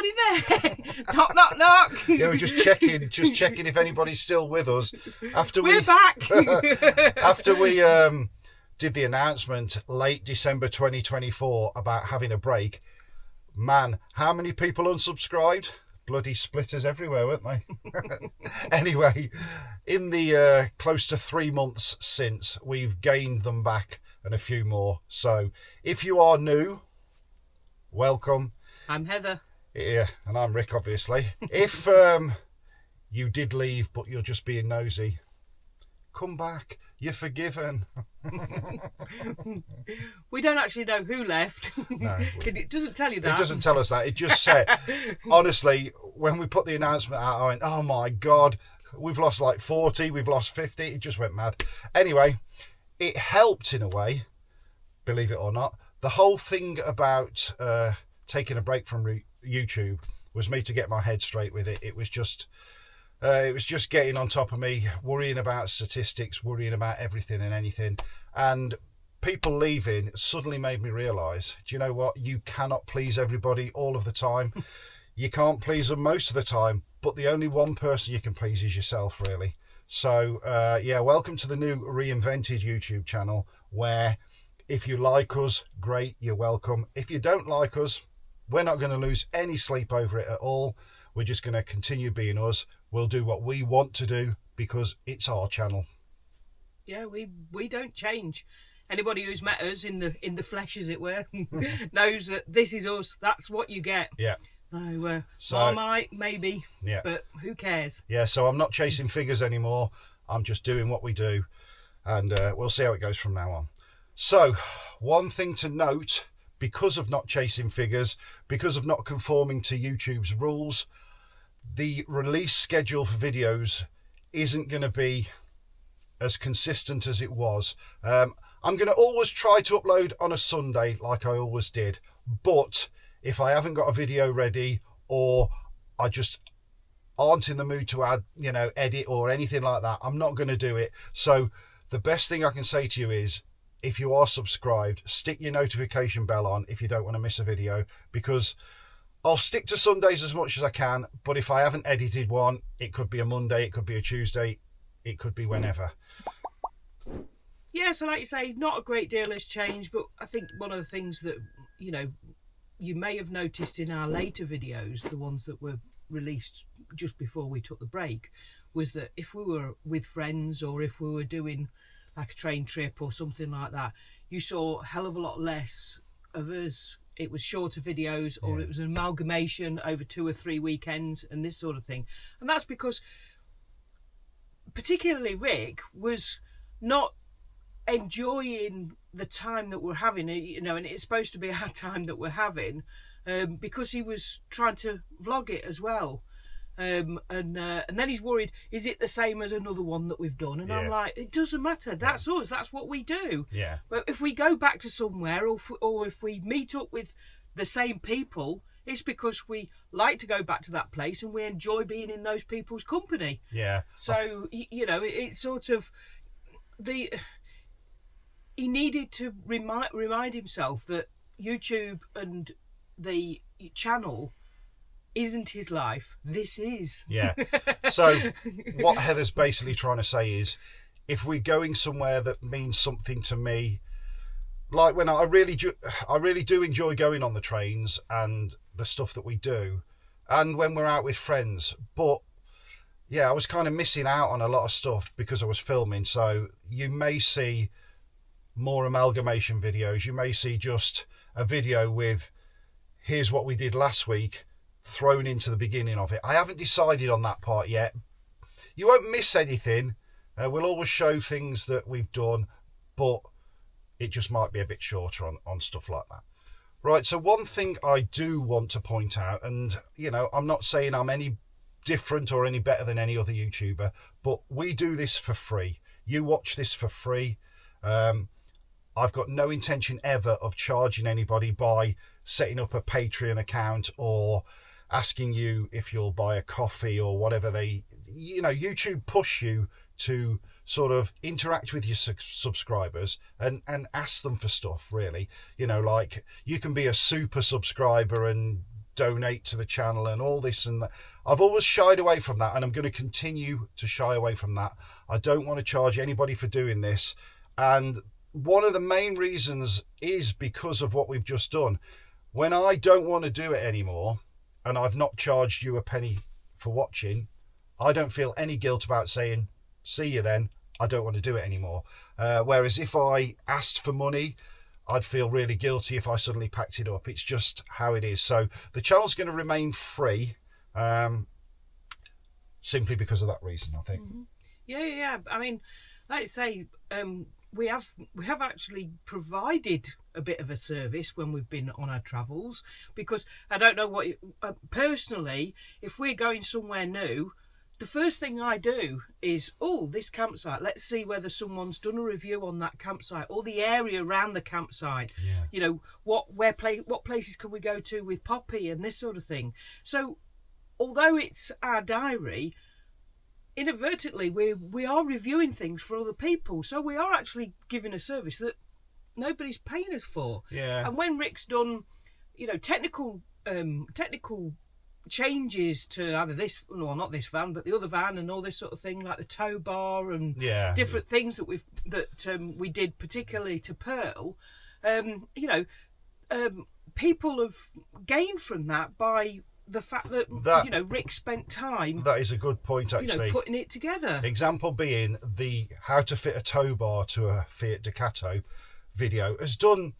anybody there? Knock, knock, knock. Yeah, we're just checking if anybody's still with us. We're back. After we did the announcement late December 2024 about having a break, man, how many people unsubscribed? Bloody splitters everywhere, weren't they? Anyway, in the close to 3 months since, we've gained them back and a few more. So if you are new, welcome. I'm Heather. Yeah, and I'm Rick, obviously. If you did leave but you're just being nosy, come back. You're forgiven. We don't actually know who left. No. It doesn't tell you that. It doesn't tell us that. It just said, honestly, when we put the announcement out, I went, oh my God, we've lost like 40, we've lost 50. It just went mad. Anyway, it helped in a way, believe it or not. The whole thing about taking a break from YouTube was me to get my head straight with it. It was just getting on top of me, worrying about statistics, worrying about everything and anything. And people leaving suddenly made me realise, do you know what? You cannot please everybody all of the time. You can't please them most of the time, but the only one person you can please is yourself, really. So, yeah, welcome to the new reinvented YouTube channel, where if you like us, great, you're welcome. If you don't like us, we're not going to lose any sleep over it at all. We're just going to continue being us. We'll do what we want to do because it's our channel. Yeah, we don't change. Anybody who's met us in the flesh, as it were, knows that this is us. That's what you get. Yeah. So Marmite, maybe. Yeah. But who cares? Yeah. So I'm not chasing figures anymore. I'm just doing what we do, and we'll see how it goes from now on. So, one thing to note, because of not chasing figures, because of not conforming to YouTube's rules, the release schedule for videos isn't going to be as consistent as it was. I'm going to always try to upload on a Sunday like I always did, but if I haven't got a video ready or I just aren't in the mood to add, edit or anything like that, I'm not going to do it. So the best thing I can say to you is, if you are subscribed, stick your notification bell on if you don't want to miss a video, because I'll stick to Sundays as much as I can, but if I haven't edited one, it could be a Monday, it could be a Tuesday, it could be whenever. Yeah, so like you say, not a great deal has changed, but I think one of the things that, you may have noticed in our later videos, the ones that were released just before we took the break, was that if we were with friends or if we were doing like a train trip or something like that, you saw a hell of a lot less of us. It was shorter videos, or it was an amalgamation over 2 or 3 weekends and this sort of thing. And that's because particularly Rick was not enjoying the time that we're having, and it's supposed to be our time that we're having, because he was trying to vlog it as well. And then he's worried, is it the same as another one that we've done? And I'm like, it doesn't matter. That's us. That's what we do. Yeah. But if we go back to somewhere, or if we meet up with the same people, it's because we like to go back to that place and we enjoy being in those people's company. Yeah. So, it's sort of he needed to remind himself that YouTube and the channel isn't his life. This is. Yeah. So what Heather's basically trying to say is, if we're going somewhere that means something to me, like when I really do enjoy going on the trains and the stuff that we do, and when we're out with friends, but yeah, I was kind of missing out on a lot of stuff because I was filming. So you may see more amalgamation videos. You may see just a video with, here's what we did last week, thrown into the beginning of it. I haven't decided on that part yet. You won't miss anything. We'll always show things that we've done, but it just might be a bit shorter on stuff like that. Right, so one thing I do want to point out, and I'm not saying I'm any different or any better than any other YouTuber, but we do this for free. You watch this for free. I've got no intention ever of charging anybody by setting up a Patreon account or asking you if you'll buy a coffee or whatever. YouTube push you to sort of interact with your subscribers and ask them for stuff, really. Like, you can be a super subscriber and donate to the channel and all this and that. I've always shied away from that, and I'm going to continue to shy away from that. I don't want to charge anybody for doing this, and one of the main reasons is because of what we've just done. When I don't want to do it anymore, and I've not charged you a penny for watching, I don't feel any guilt about saying, see you then, I don't want to do it anymore. Whereas if I asked for money, I'd feel really guilty if I suddenly packed it up. It's just how it is. So the channel's going to remain free, simply because of that reason, I think. Mm-hmm. Yeah. I mean, like I say, we have actually provided a bit of a service when we've been on our travels, because I don't know what personally, if we're going somewhere new, the first thing I do is, this campsite, let's see whether someone's done a review on that campsite or the area around the campsite. Yeah. You know, what places can we go to with Poppy and this sort of thing. So although it's our diary, inadvertently we are reviewing things for other people. So we are actually giving a service that nobody's paying us for. Yeah. And when Rick's done, technical changes to either this, well, not this van, but the other van and all this sort of thing, like the tow bar and different things that we did particularly to Pearl, people have gained from that by the fact that Rick spent time. That is a good point, actually. Putting it together. Example being the how to fit a tow bar to a Fiat Ducato video has done,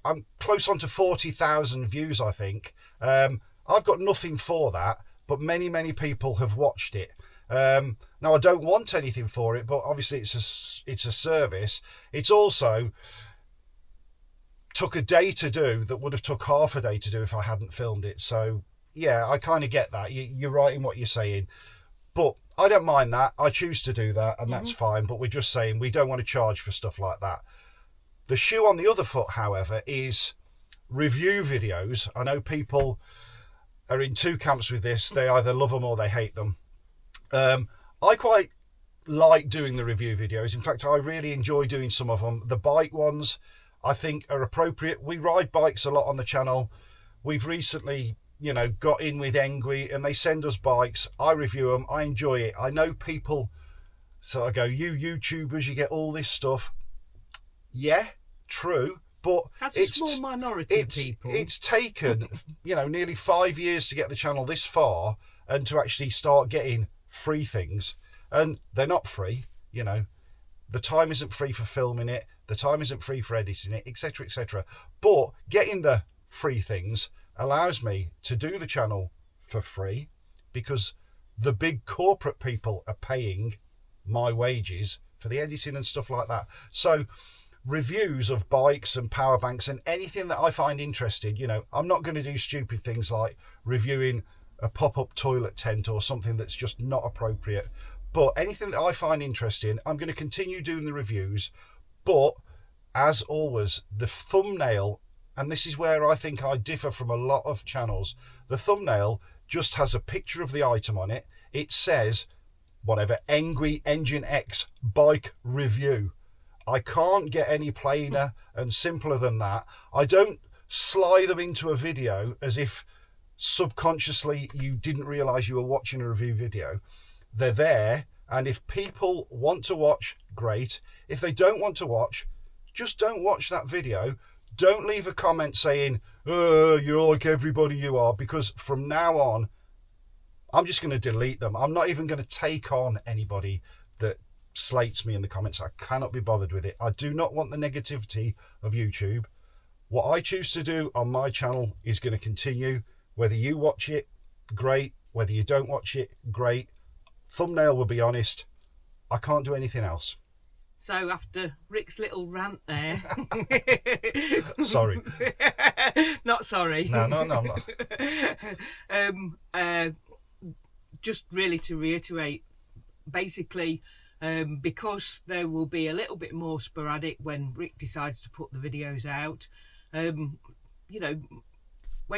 I'm close on to 40,000 views, I think. I've got nothing for that, but many, many people have watched it. Now, I don't want anything for it, but obviously it's a service. It's also took a day to do that would have took half a day to do if I hadn't filmed it. So, yeah, I kind of get that. You're right in what you're saying. But I don't mind that. I choose to do that, and that's fine. But we're just saying we don't want to charge for stuff like that. The shoe on the other foot, however, is review videos. I know people are in two camps with this. They either love them or they hate them. I quite like doing the review videos. In fact, I really enjoy doing some of them. The bike ones, I think, are appropriate. We ride bikes a lot on the channel. We've recently, got in with Engui and they send us bikes. I review them. I enjoy it. I know people, so I go, you YouTubers, you get all this stuff. Yeah, true. But that's a small minority of people. It's taken, nearly 5 years to get the channel this far and to actually start getting free things. And they're not free, The time isn't free for filming it. The time isn't free for editing it, etc., etc. But getting the free things allows me to do the channel for free, because the big corporate people are paying my wages for the editing and stuff like that. So reviews of bikes and power banks and anything that I find interesting, I'm not going to do stupid things like reviewing a pop-up toilet tent or something that's just not appropriate. But anything that I find interesting, I'm going to continue doing the reviews. But as always, the thumbnail, and this is where I think I differ from a lot of channels, the thumbnail just has a picture of the item on it. It says whatever, Engui Engine X bike review. I can't get any plainer and simpler than that. I don't slide them into a video as if subconsciously you didn't realise you were watching a review video. They're there, and if people want to watch, great. If they don't want to watch, just don't watch that video. Don't leave a comment saying, you're like everybody you are, because from now on, I'm just going to delete them. I'm not even going to take on anybody that slates me in the comments. I cannot be bothered with it. I do not want the negativity of YouTube. What I choose to do on my channel is going to continue. Whether you watch it, great. Whether you don't watch it, great. Thumbnail will be honest. I can't do anything else. So after Rick's little rant there... Sorry. Not sorry. No, I'm not. Just really to reiterate, basically, because there will be a little bit more sporadic when Rick decides to put the videos out. When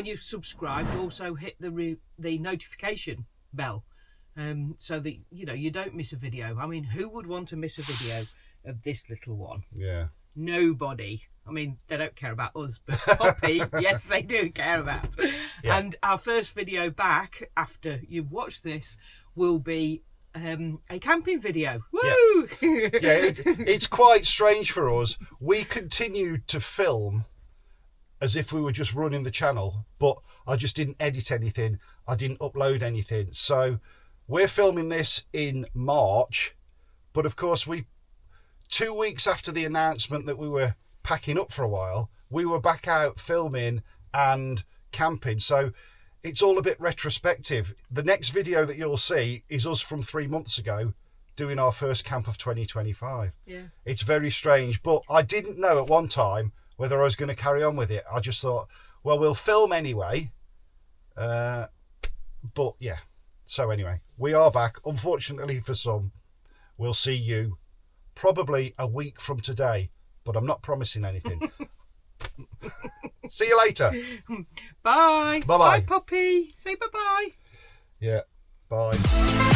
you've subscribed, also hit the notification bell, so that you don't miss a video. I mean, who would want to miss a video of this little one? Yeah. nobody. I mean, they don't care about us, but Poppy, yes, they do care about. Yeah. And our first video back after you've watched this will be a camping video. Woo! Yeah, it's quite strange for us. We continued to film as if we were just running the channel, but I just didn't edit anything. I didn't upload anything. So we're filming this in March, but of course 2 weeks after the announcement that we were packing up for a while, we were back out filming and camping. So it's all a bit retrospective. The next video that you'll see is us from 3 months ago doing our first camp of 2025. Yeah. It's very strange, but I didn't know at one time whether I was going to carry on with it. I just thought, well, we'll film anyway. But yeah. So anyway, we are back. Unfortunately for some, we'll see you probably a week from today, but I'm not promising anything. See you later. Bye. Bye-bye. Bye, Poppy. Say bye-bye. Yeah. Bye.